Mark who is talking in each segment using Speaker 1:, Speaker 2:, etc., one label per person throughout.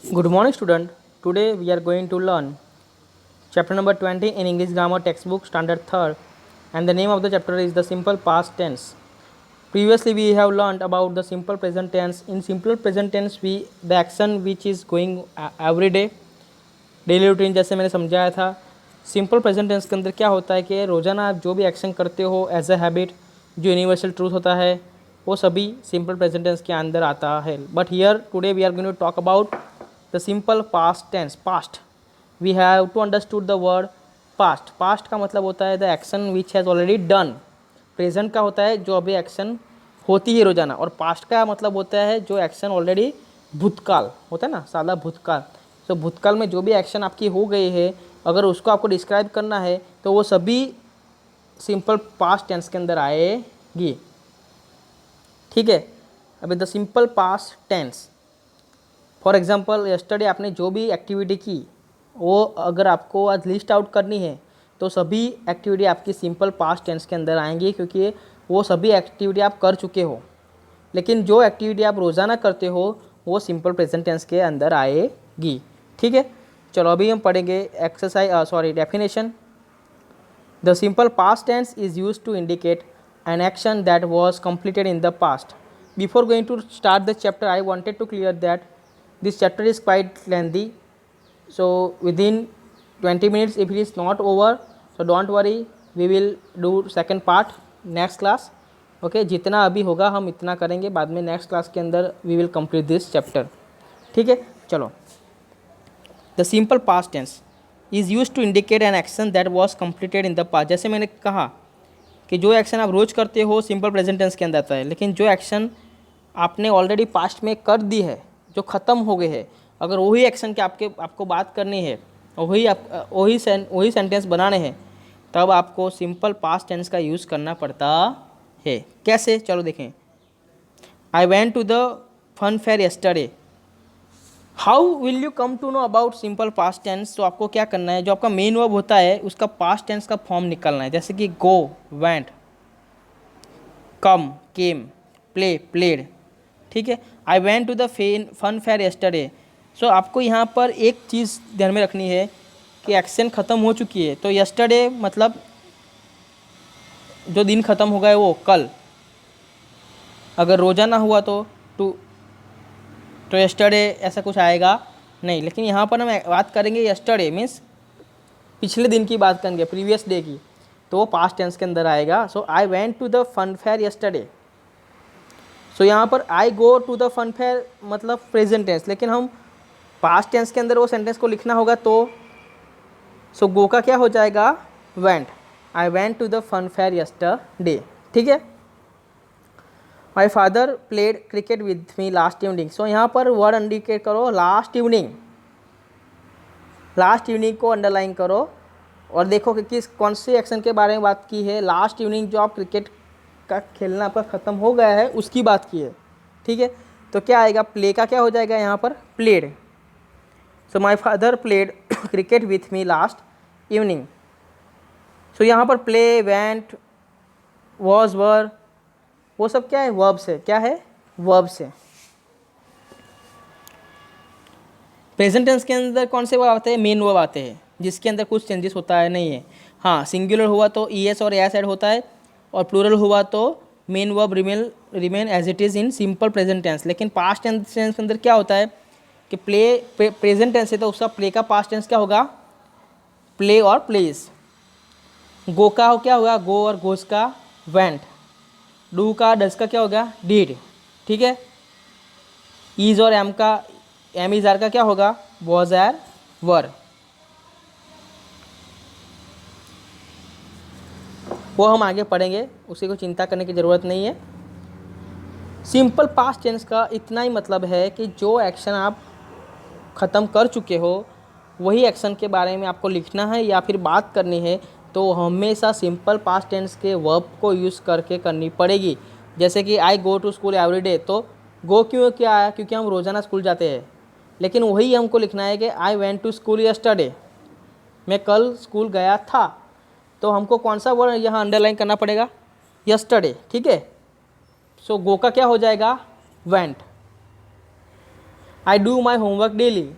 Speaker 1: Good morning, student. Today we are going to learn chapter number 20 in English Grammar textbook standard 3rd, and the name of the chapter is the simple past tense. Previously we have learned about the simple present tense. In simple present tense we the action which is going every day, daily routine जैसे मैंने समझाया था. Simple present tense के अंदर क्या होता है कि रोज़ाना आप जो भी एक्शन करते हो एज अ हैबिट, जो यूनिवर्सल ट्रूथ होता है वो सभी सिंपल प्रेजेंट टेंस के अंदर आता है. But here today we are going to talk about the simple past tense. Past we have to understood the word past. Past का मतलब होता है the action which has already done. Present का होता है जो अभी एक्शन होती है रोज़ाना, और पास्ट का मतलब होता है जो एक्शन ऑलरेडी भूतकाल होता है ना, सादा भूतकाल. तो भूतकाल में जो भी एक्शन आपकी हो गई है, अगर उसको आपको डिस्क्राइब करना है तो वो सभी सिंपल पास्ट टेंस के अंदर आएगी. ठीक है. अभी the simple past tense, for example yesterday आपने जो भी एक्टिविटी की वो अगर आपको आज लिस्ट आउट करनी है तो सभी एक्टिविटी आपकी सिंपल पास्ट टेंस के अंदर आएंगी, क्योंकि वो सभी एक्टिविटी आप कर चुके हो. लेकिन जो एक्टिविटी आप रोज़ाना करते हो वो सिंपल प्रेजेंट टेंस के अंदर आएगी. ठीक है. चलो अभी हम पढ़ेंगे definition. The simple past tense is use to indicate an action that was completed in the past. Before going to start the chapter, I wanted to clear that this chapter is quite lengthy, so within 20 minutes if it is not over, so don't worry, we will do second part next class. Okay जितना अभी होगा हम इतना करेंगे, बाद में next class के अंदर we will complete this chapter. ठीक है. चलो. The simple past tense is use to indicate an action that was completed in the past. जैसे मैंने कहा कि जो एक्शन आप रोज़ करते हो सिंपल प्रेजेंट टेंस के अंदर आता है, लेकिन जो एक्शन आपने ऑलरेडी पास्ट में कर दी है, जो ख़त्म हो गए हैं, अगर वही एक्शन के आपको बात करनी है, वही सेंटेंस बनाने हैं, तब आपको सिंपल पास्ट टेंस का यूज़ करना पड़ता है. कैसे, चलो देखें. I went to the fun fair yesterday. How will you come to know about simple past tense. तो आपको क्या करना है, जो आपका मेन वर्ब होता है उसका पास्ट टेंस का फॉर्म निकालना है. जैसे कि go, went, come, came, play, played. ठीक है. I went to the fun fair yesterday. So आपको यहाँ पर एक चीज़ ध्यान में रखनी है कि एक्शन ख़त्म हो चुकी है, तो यस्टरडे मतलब जो दिन ख़त्म हो गया वो कल. अगर रोज़ाना हुआ तो यस्टरडे ऐसा कुछ आएगा नहीं. लेकिन यहाँ पर हम बात करेंगे यस्टरडे मीन्स पिछले दिन की बात करेंगे, प्रीवियस डे की, तो वो पास्ट टेंस के अंदर आएगा. So I went to the fun fair yesterday. So यहाँ पर I go to the fun fair मतलब प्रेजेंट टेंस, लेकिन हम पास्ट टेंस के अंदर वो सेंटेंस को लिखना होगा तो सो गो का क्या हो जाएगा, went. I went to the fun fair yesterday. ठीक है. My father played cricket with me last evening. So यहाँ पर वर्ड इंडिकेट करो लास्ट इवनिंग. लास्ट इवनिंग को अंडरलाइन करो और देखो कि कौन से एक्शन के बारे में बात की है. लास्ट इवनिंग जो आप क्रिकेट का खेलना आपका ख़त्म हो गया है उसकी बात की है. ठीक है. तो क्या आएगा, प्ले का क्या हो जाएगा यहाँ पर, played. So my father played cricket with me last evening. So यहाँ पर प्ले, वेंट, वॉज, वर, वो सब क्या है, वर्ब्स है. क्या है, वर्ब्स है. प्रेजेंट टेंस के अंदर कौन से वर्ब आते हैं, मेन वर्ब आते हैं, जिसके अंदर कुछ चेंजेस होता है नहीं है. हाँ, सिंगुलर हुआ तो ईएस और एस ऐड होता है, और प्लूरल हुआ तो main verb remain as it is in simple present tense. लेकिन पास्ट टेंस के अंदर क्या होता है कि प्रेजेंट टेंस है तो उसका प्ले का पास्ट टेंस क्या होगा, प्ले और प्लेस. गो का क्या होगा, गो, और गोस का वेंट. डू का, डज का क्या होगा, डिड. ठीक है. ईज और एम का, एम इज आर का क्या होगा, वॉज, आर, वर. वो हम आगे पढ़ेंगे, उसी को चिंता करने की ज़रूरत नहीं है. सिंपल पास्ट टेंस का इतना ही मतलब है कि जो एक्शन आप ख़त्म कर चुके हो वही एक्शन के बारे में आपको लिखना है या फिर बात करनी है, तो हमेशा सिंपल पास्ट टेंस के वर्ब को यूज़ करके करनी पड़ेगी. जैसे कि I go to school every day. तो गो क्यों क्या आया, क्योंकि हम रोज़ाना स्कूल जाते हैं. लेकिन वही हमको लिखना है कि I went to school yesterday, मैं कल स्कूल गया था. तो हमको कौन सा वर्ड यहाँ अंडरलाइन करना पड़ेगा, यस्टरडे. ठीक है. सो गो का क्या हो जाएगा, went. I do my homework daily.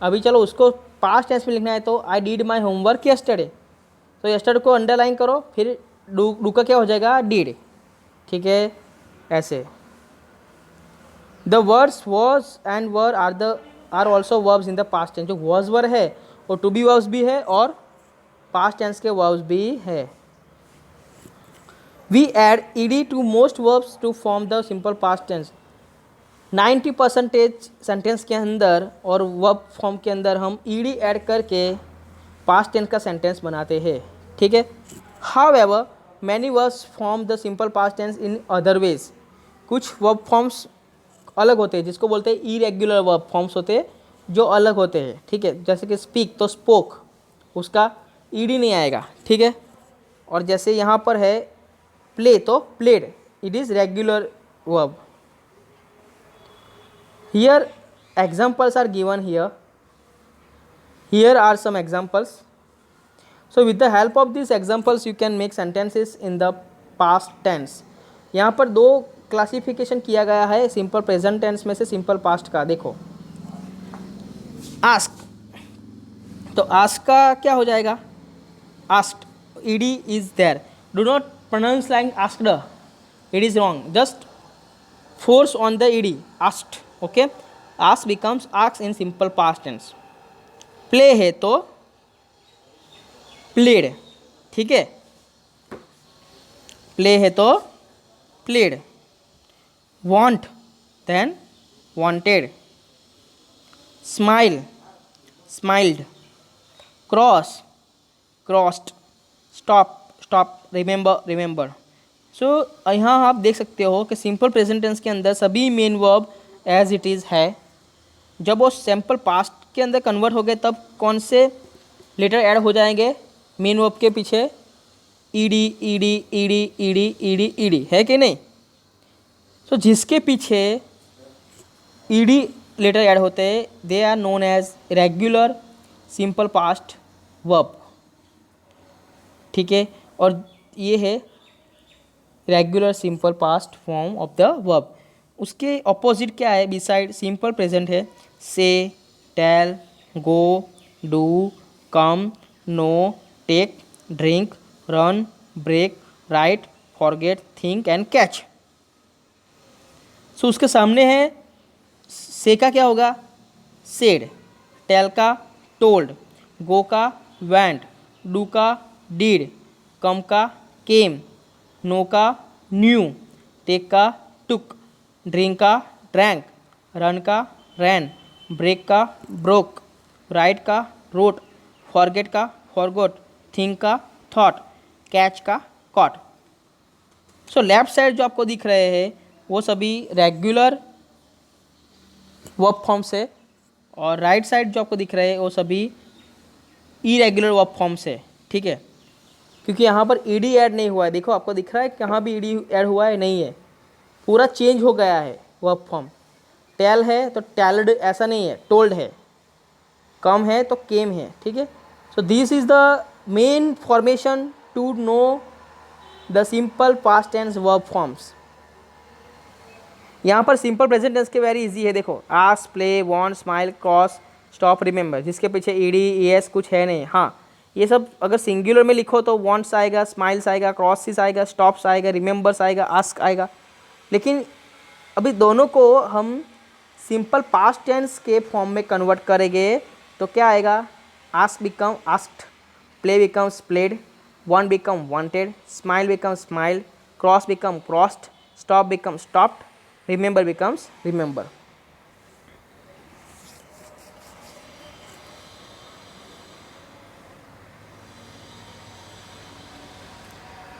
Speaker 1: अभी चलो उसको पास्ट टेंस में लिखना है तो I did my homework yesterday. तो यस्टरडे को अंडरलाइन करो, फिर डू का क्या हो जाएगा, डिड। ठीक है, ऐसे। The words was and were are also verbs in the past tense. जो वॉज वर है वो टू बी वर्ब्स भी है और पास्ट टेंस के वर्ब्स भी है। We add ED to most verbs to form the simple past tense. 90% sentence के अंदर और वर्ब फॉर्म के अंदर हम ईडी ऐड करके पास्ट टेंस का सेंटेंस बनाते हैं। ठीक है। However many verbs form the simple past tense in other ways. कुछ वर्ब फॉर्म्स अलग होते हैं जिसको बोलते हैं इरेग्युलर वर्ब फॉर्म्स होते हैं जो अलग होते हैं। ठीक है, जैसे कि स्पीक तो स्पोक, उसका ईडी नहीं आएगा। ठीक है। और जैसे यहाँ पर है प्ले तो played, it is regular verb. Here examples are given here. Here are some examples. So with the help of these examples you can make sentences in the past tense. यहाँ पर दो क्लासिफिकेशन किया गया है simple present tense में से simple past का। देखो आस्क, तो आस्क का क्या हो जाएगा, asked, ED is there. Do not pronounce like asked, it is wrong, just force on the ED, asked. Okay, ask becomes ask in simple past tense. Play है तो played. ठीक है, प्ले है तो played. Want then wanted. Smile smiled. Cross crossed. Stop stop, remember remember. So यहाँ आप देख सकते हो कि सिंपल प्रेजेंट टेंस के अंदर सभी main verb as it is है। जब वो सिंपल पास्ट के अंदर कन्वर्ट हो गए तब कौन से लेटर ऐड हो जाएंगे मेन वर्ब के पीछे, ED ED ED ED ED ED, है कि नहीं। तो जिसके पीछे ईडी लेटर ऐड होते हैं they are known as regular simple past verb. ठीक है, और ये है regular simple past form of the verb. उसके ऑपोजिट क्या है, बिसाइड सिंपल प्रेजेंट है say, tell, go, do, come, know, take, drink, run, break, write, forget, think and catch. So उसके सामने है से का क्या होगा, सेड, टेल का टोल्ड, गो का वेंट, डू का डिड, कम का केम, नो का न्यू, टेक का टुक, ड्रिंक का ड्रैंक, रन का रैन, ब्रेक का ब्रोक, राइट का रोट, फॉरगेट का फॉरगोट, थिंक का थॉट, कैच का कॉट। सो लेफ्ट साइड जो आपको दिख रहे हैं वो सभी रेगुलर वर्ब फॉर्म्स है और राइट साइड जो आपको दिख रहे हैं वो सभी इरेगुलर वर्ब फॉर्म्स है। ठीक है, क्योंकि यहाँ पर ईडी ऐड नहीं हुआ है। देखो आपको दिख रहा है कहाँ भी ईडी ऐड हुआ है, नहीं है, पूरा चेंज हो गया है वर्ब फॉर्म। टेल है तो टेल्ड ऐसा नहीं है, टोल्ड है। कम है तो केम है। ठीक है, so this is the main formation to know the simple past tense verb forms. यहाँ पर सिंपल प्रेजेंट टेंस के वेरी इजी है। देखो ask, play, want, smile, cross, stop, remember, जिसके पीछे ईडी एस कुछ है नहीं। हाँ, ये सब अगर सिंगुलर में लिखो तो वांट्स आएगा, स्माइल्स आएगा, क्रॉसिस आएगा, स्टॉप्स आएगा, रिमेंबर्स आएगा, आस्क आएगा। लेकिन अभी दोनों को हम सिंपल पास्ट टेंस के फॉर्म में कन्वर्ट करेंगे तो क्या आएगा, ask become asked, play becomes played, want become wanted, smile become smiled, cross become crossed, stop become stopped, remember becomes remember.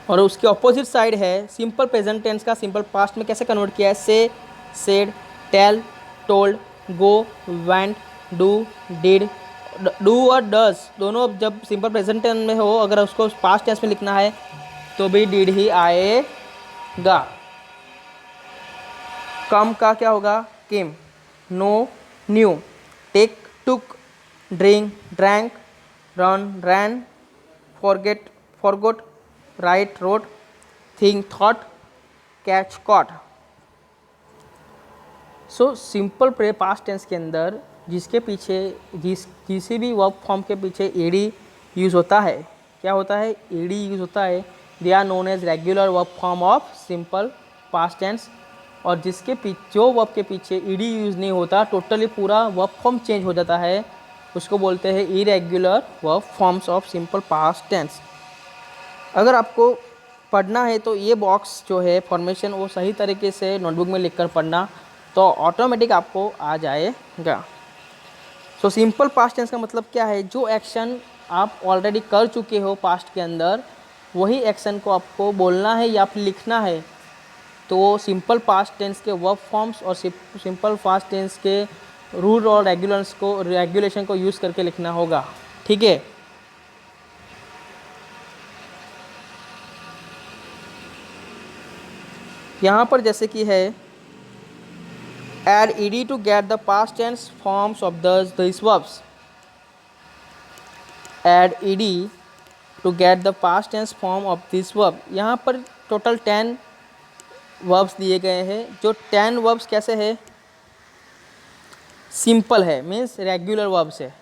Speaker 1: और उसके ऑपोजिट साइड है सिंपल प्रेजेंट टेंस का सिंपल पास्ट में कैसे कन्वर्ट किया है, say, said, tell, told, go, went, do, did. Do और does दोनों जब सिंपल प्रेजेंट टेंस में हो, अगर उसको पास्ट टेंस में लिखना है तो भी डिड ही आएगा। कम का क्या होगा, came, know, knew, take, took, drink, drank, run, ran, forget, forgot, write, wrote, think, thought, catch, caught. So simple past tense के अंदर जिसके पीछे किसी भी वर्ब फॉर्म के पीछे ईडी यूज़ होता है, क्या होता है, ईडी यूज़ होता है, they are known as regular verb form of simple past tense. और जिसके जो वर्ब के पीछे ईडी यूज़ नहीं होता, टोटली पूरा वर्ब फॉर्म चेंज हो जाता है, उसको बोलते हैं irregular verb forms of simple past tense. अगर आपको पढ़ना है तो ये बॉक्स जो है फॉर्मेशन वो सही तरीके से नोटबुक में लिखकर पढ़ना, तो ऑटोमेटिक आपको आ जाएगा। सो सिंपल पास्ट टेंस का मतलब क्या है, जो एक्शन आप ऑलरेडी कर चुके हो पास्ट के अंदर, वही एक्शन को आपको बोलना है या फिर लिखना है, तो सिंपल पास्ट टेंस के वर्ब फॉर्म्स और सिंपल पास्ट टेंस के रूल और रेगुलेशन को यूज़ करके लिखना होगा, ठीक है। यहाँ पर जैसे कि है add ed to get the past tense forms of these verbs, add ed to get the past tense form of this verb। यहाँ पर टोटल 10 वर्ब्स दिए गए हैं, जो 10 वर्ब्स कैसे है, सिंपल है, मीन्स रेगुलर वर्ब्स है।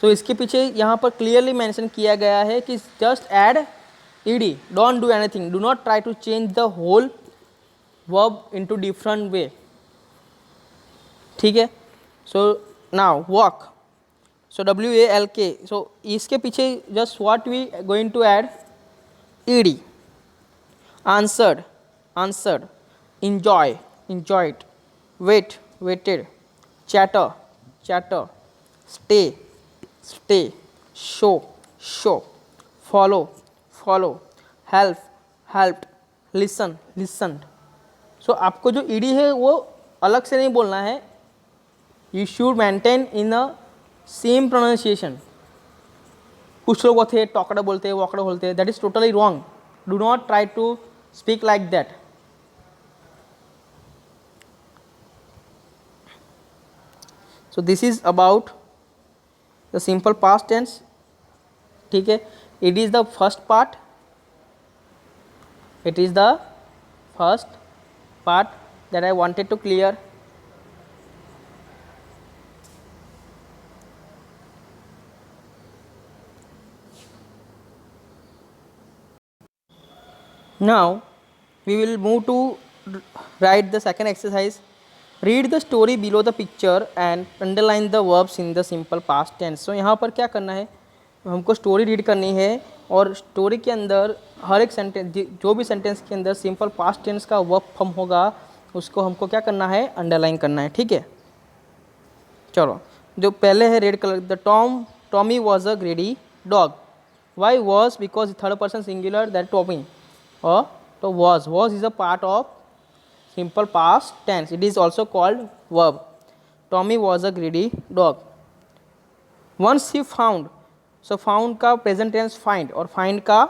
Speaker 1: तो इसके पीछे यहाँ पर क्लियरली मेंशन किया गया है कि just add ed, don't do anything, do not try to change the whole verb into different way, ठीक है। So now walk, so WALK, so इसके पीछे just what we going to add ed, answered, answered, enjoy, enjoyed, wait, waited, chatter, chatter, stay, stay, show, show, follow, follow, help, helped, listen, listened। सो आपको जो ed है वो अलग से नहीं बोलना है, you should maintain in a same pronunciation. कुछ लोग होते हैं टॉकड़ा बोलते हैं, वॉकड़ा बोलते हैं, that is totally wrong, do not try to speak like that. So this is about the simple past tense, ठीक है। It is the first part, it is the first part that I wanted to clear। Now we will move to write the second exercise। read the story below the picture and underline the verbs in the simple past tense। so यहाँ पर क्या करना है, हमको story read करनी है और story के अंदर हर एक सेंटेंस, जो भी सेंटेंस के अंदर सिंपल पास्ट टेंस का वर्ब फॉर्म होगा उसको हमको क्या करना है, अंडरलाइन करना है, ठीक है। चलो, जो पहले है red colour, the Tommy was a greedy dog. Why was, because third person singular, that Tommy, और तो was is a part of simple past tense, it is also called verb. Tommy was a greedy dog. Once he found, so found का present tense find और find का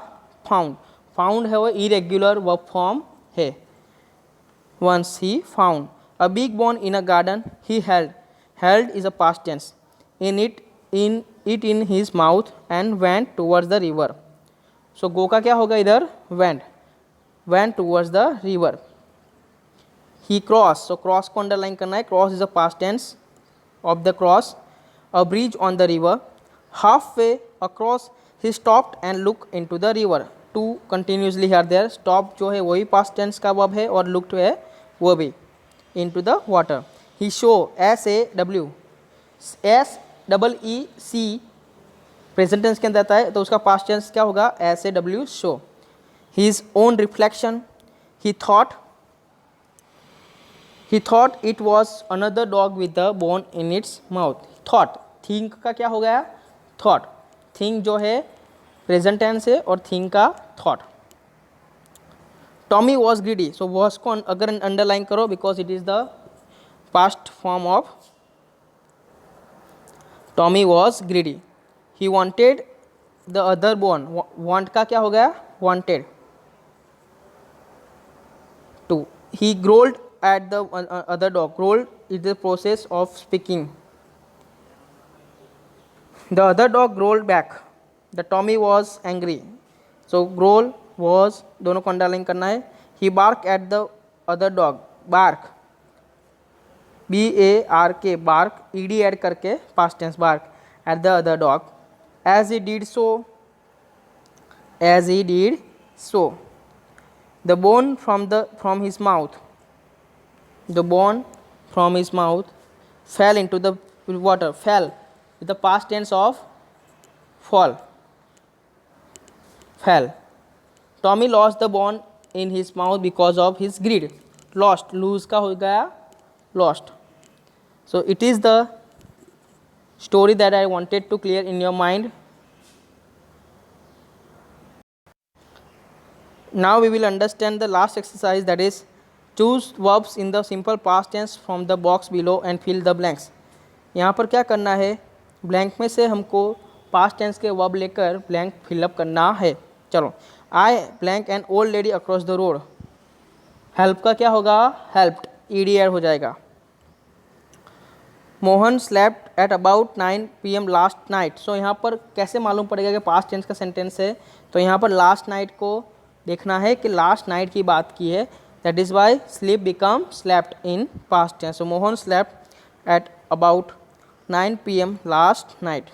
Speaker 1: found, found है वो irregular verb form है। Once he found a big bone in a garden, he held, held is a past tense, in his mouth and went towards the river. So go का क्या होगा इधर, went towards the river. He cross, so cross को underline करना है, cross is a past tense of the cross, a bridge on the river. halfway across he stopped and looked into the river, to continuously are there, stop जो है वही past tense का verb है और looked है वो भी, into the water। he show, SAWC present tense के अंदर आता है तो उसका past tense क्या होगा, SAW show। his own reflection, he thought it was another dog with a bone in its mouth। thought, think का क्या हो गया, थॉट, थिंक जो है प्रेजेंट टेंस है और थिंक का thought. Tommy was greedy, so was को अगर अंडरलाइन करो because it is the past form of Tommy was greedy. He wanted the other bone, want का क्या हो गया, wanted to. He growled at the other dog, growled is the process of speaking. The other dog growled back, the Tommy was angry, so growl was दोनों को underline करना है। He barked at the other dog, bark, BARK bark, ED add करके past tense bark at the other dog as he did so the bone from his mouth fell into the water. Fell with the past tense of fall. Fell. Tommy lost the bone in his mouth because of his greed. Lost, lose का हो गया lost. So it is the story that I wanted to clear in your mind. Now we will understand the last exercise, that is choose verbs in the simple past tense from the box below and fill the blanks. यहाँ पर क्या करना है, blank में से हमको past tense के verb लेकर ब्लैंक फिलअप करना है. चलो, I blank an old lady across the road. Help का क्या होगा, हेल्प्ड, ईडी ऐड हो जाएगा. Mohan slept at about 9 PM last night. So यहाँ पर कैसे मालूम पड़ेगा कि पास्ट टेंस का सेंटेंस है, तो यहाँ पर लास्ट नाइट को देखना है कि लास्ट नाइट की बात की है. That is why sleep become slept in past tense. So Mohan slept at about 9 PM last night.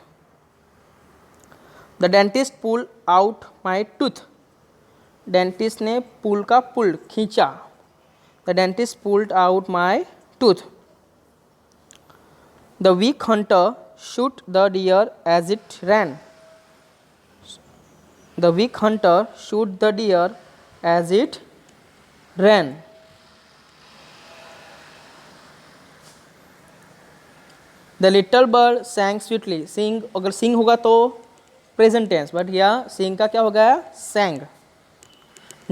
Speaker 1: The dentist pulled out my tooth. Dentist ने पुल का पुल्ड खींचा. The dentist pulled out my tooth. The weak hunter shot the deer as it ran. The weak hunter shot the deer as it ran. The little bird sang sweetly. Sing, अगर sing होगा तो present tense, but यहाँ sing का क्या हो गया, sang.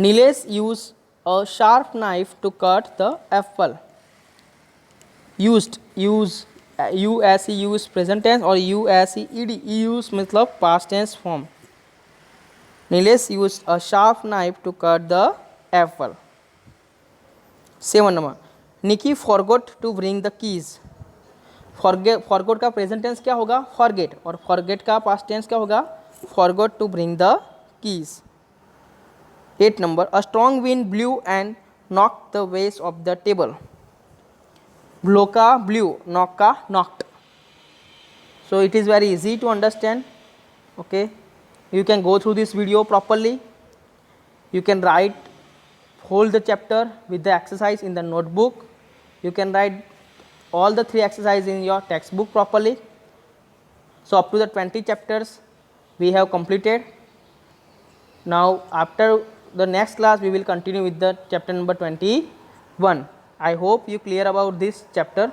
Speaker 1: Nilesh used a sharp knife to cut the apple. Used, use, USE use present tense और USE ED, use मतलब past tense form. Nilesh used a sharp knife to cut the apple. 7 number. Nikki forgot to bring the keys. Forgot का present tense क्या होगा, forget, और forget का past tense क्या होगा, forgot to bring the keys. 8 number. A strong wind blew and knock the vase off the table. Blow का blew, knock का knocked. So it is very easy to understand. Okay, you can go through this video properly. You can write whole the chapter with the exercise in the notebook. You can write all the 3 exercises in your textbook properly. So up to the 20 chapters we have completed. Now after the next class we will continue with the chapter number 21. I hope you clear about this chapter.